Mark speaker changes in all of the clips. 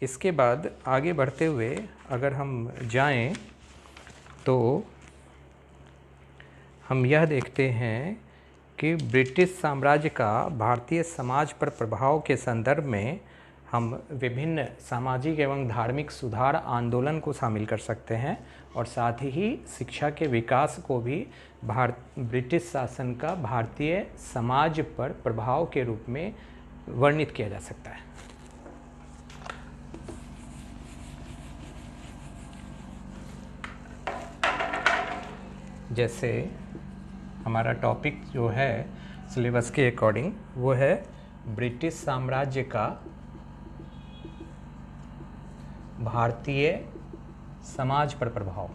Speaker 1: इसके बाद आगे बढ़ते हुए अगर हम जाएं तो हम यह देखते हैं कि ब्रिटिश साम्राज्य का भारतीय समाज पर प्रभाव के संदर्भ में हम विभिन्न सामाजिक एवं धार्मिक सुधार आंदोलन को शामिल कर सकते हैं और साथ ही शिक्षा के विकास को भी ब्रिटिश शासन का भारतीय समाज पर प्रभाव के रूप में वर्णित किया जा सकता है। जैसे हमारा टॉपिक जो है सिलेबस के अकॉर्डिंग वो है ब्रिटिश साम्राज्य का भारतीय समाज पर प्रभाव।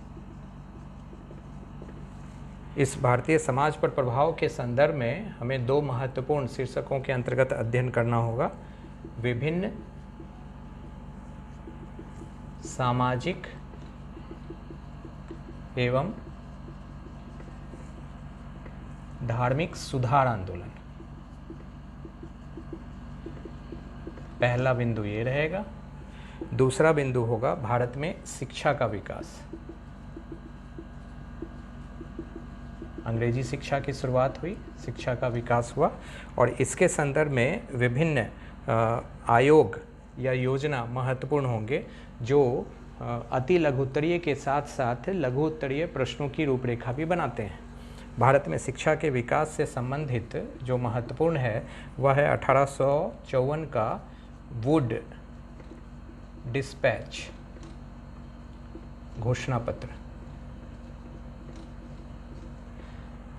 Speaker 1: इस भारतीय समाज पर प्रभाव के संदर्भ में हमें दो महत्वपूर्ण शीर्षकों के अंतर्गत अध्ययन करना होगा। विभिन्न सामाजिक एवं धार्मिक सुधार आंदोलन। पहला बिंदु ये रहेगा। दूसरा बिंदु होगा भारत में शिक्षा का विकास। अंग्रेजी शिक्षा की शुरुआत हुई, शिक्षा का विकास हुआ और इसके संदर्भ में विभिन्न आयोग या योजना महत्वपूर्ण होंगे जो अति लघुत्तरीय के साथ साथ लघु उत्तरीय प्रश्नों की रूपरेखा भी बनाते हैं। भारत में शिक्षा के विकास से संबंधित जो महत्वपूर्ण है वह है 1854 का वुड डिस्पैच घोषणा पत्र।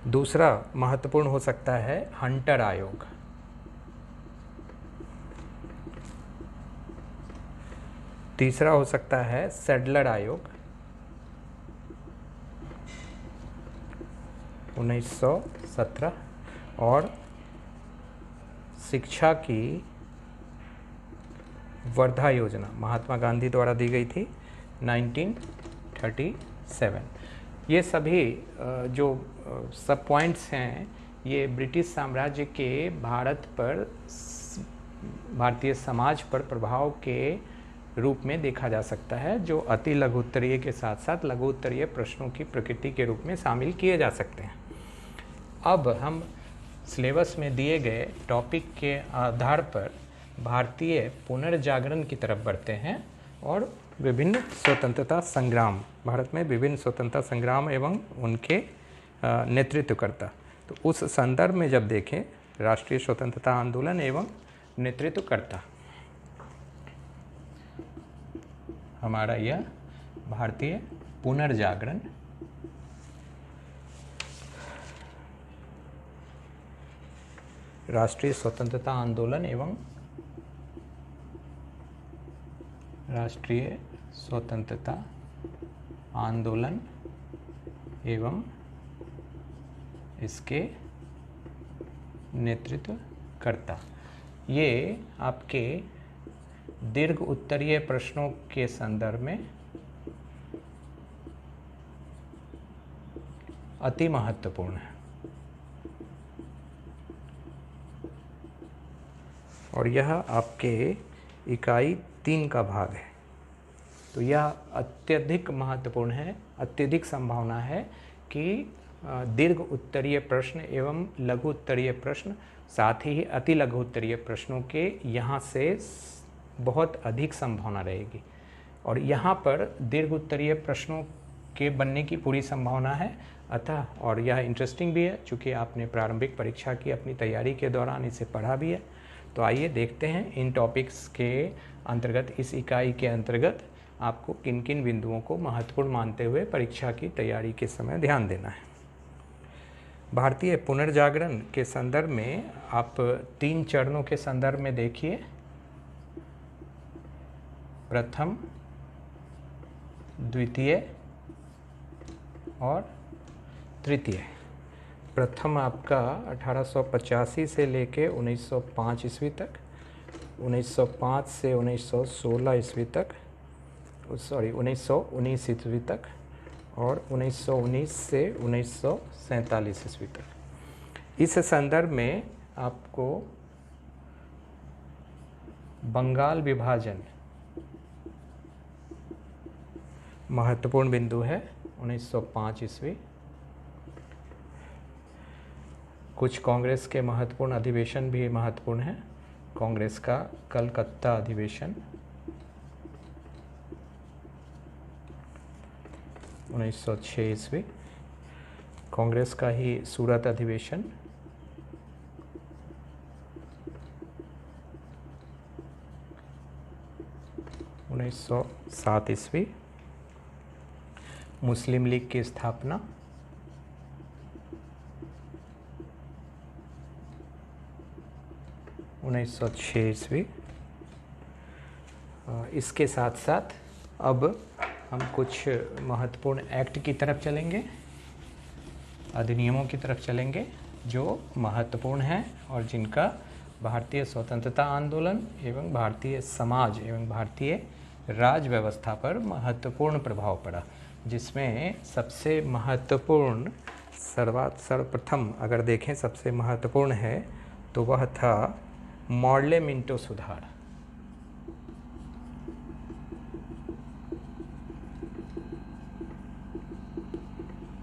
Speaker 1: दूसरा महत्वपूर्ण हो सकता है हंटर आयोग। तीसरा हो सकता है सैडलर आयोग 1917 और शिक्षा की वर्धा योजना महात्मा गांधी द्वारा दी गई थी 1937। ये सभी जो सब पॉइंट्स हैं ये ब्रिटिश साम्राज्य के भारत पर भारतीय समाज पर प्रभाव के रूप में देखा जा सकता है जो अति लघु उत्तरीय के साथ साथ लघु उत्तरीय प्रश्नों की प्रकृति के रूप में शामिल किए जा सकते हैं। अब हम सिलेबस में दिए गए टॉपिक के आधार पर भारतीय पुनर्जागरण की तरफ बढ़ते हैं और विभिन्न स्वतंत्रता संग्राम, भारत में विभिन्न स्वतंत्रता संग्राम एवं उनके नेतृत्वकर्ता। तो उस संदर्भ में जब देखें राष्ट्रीय स्वतंत्रता आंदोलन एवं नेतृत्वकर्ता, हमारा यह भारतीय पुनर्जागरण राष्ट्रीय स्वतंत्रता आंदोलन एवं राष्ट्रीय स्वतंत्रता आंदोलन एवं इसके नेतृत्वकर्ता, ये आपके दीर्घ उत्तरीय प्रश्नों के संदर्भ में अति महत्वपूर्ण है और यह आपके इकाई 3 का भाग है। तो यह अत्यधिक महत्वपूर्ण है, अत्यधिक संभावना है कि दीर्घ उत्तरीय प्रश्न एवं लघु उत्तरीय प्रश्न साथ ही अति लघु उत्तरीय प्रश्नों के यहाँ से बहुत अधिक संभावना रहेगी और यहाँ पर दीर्घ उत्तरीय प्रश्नों के बनने की पूरी संभावना है। अतः और यह इंटरेस्टिंग भी है क्योंकि आपने प्रारंभिक परीक्षा की अपनी तैयारी के दौरान इसे पढ़ा भी है। तो आइए देखते हैं इन टॉपिक्स के अंतर्गत, इस इकाई के अंतर्गत आपको किन किन बिंदुओं को महत्वपूर्ण मानते हुए परीक्षा की तैयारी के समय ध्यान देना है। भारतीय पुनर्जागरण के संदर्भ में आप 3 चरणों के संदर्भ में देखिए। प्रथम, द्वितीय और तृतीय। प्रथम आपका 1885 से लेके 1905 ईस्वी तक, 1905 से 1916 ईस्वी तक, 1919 ईस्वी तक और 1919 से 1947 ईस्वी तक। इस संदर्भ में आपको बंगाल विभाजन महत्वपूर्ण बिंदु है 1905 ईस्वी। कुछ कांग्रेस के महत्वपूर्ण अधिवेशन भी महत्वपूर्ण हैं। कांग्रेस का कलकत्ता अधिवेशन 1906 ईस्वी, कांग्रेस का ही सूरत अधिवेशन 1907 ईस्वी, मुस्लिम लीग की स्थापना 1906 ईस्वी। इसके साथ साथ अब हम कुछ महत्वपूर्ण एक्ट की तरफ चलेंगे, अधिनियमों की तरफ चलेंगे जो महत्वपूर्ण हैं और जिनका भारतीय स्वतंत्रता आंदोलन एवं भारतीय समाज एवं भारतीय राज व्यवस्था पर महत्वपूर्ण प्रभाव पड़ा। जिसमें सबसे महत्वपूर्ण सर्वप्रथम अगर देखें सबसे महत्वपूर्ण है तो वह था मॉर्ले मिंटो सुधार।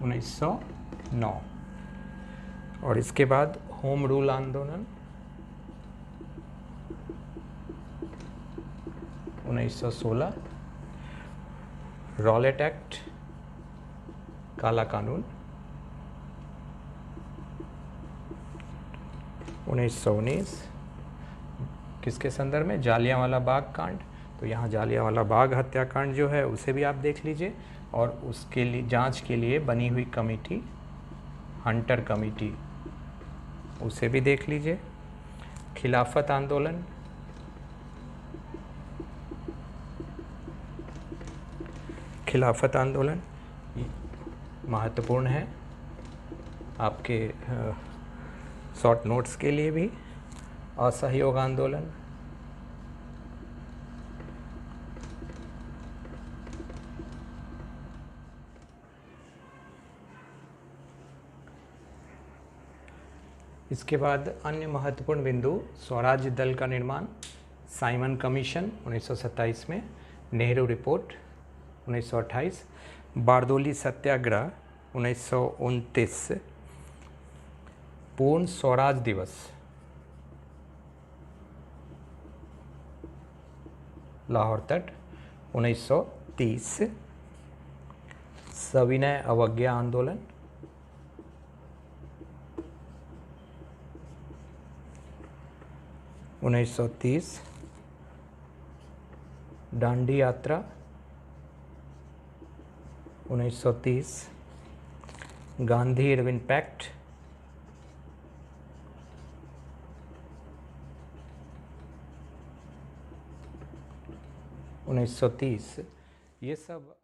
Speaker 1: उन्नीस सौ 9। और इसके बाद होम रूल आंदोलन 1916, रॉलेट एक्ट काला कानून 1919, किसके संदर्भ में? जालियांवाला बाग कांड। तो यहाँ जालियांवाला बाग हत्याकांड जो है उसे भी आप देख लीजिए, और उसके लिए जांच के लिए बनी हुई कमेटी हंटर कमेटी उसे भी देख लीजिए। खिलाफत आंदोलन, खिलाफत आंदोलन महत्वपूर्ण है आपके शॉर्ट नोट्स के लिए भी। असहयोग आंदोलन, इसके बाद अन्य महत्वपूर्ण बिंदु स्वराज्य दल का निर्माण, साइमन कमीशन 1927 में, नेहरू रिपोर्ट 1928, बारदोली सत्याग्रह 1929, पूर्ण स्वराज दिवस लाहौर तट 1930, सविनय अवज्ञा आंदोलन 1930, दांडी यात्रा 1930, गांधी इरविन पैक्ट 1930। ये सब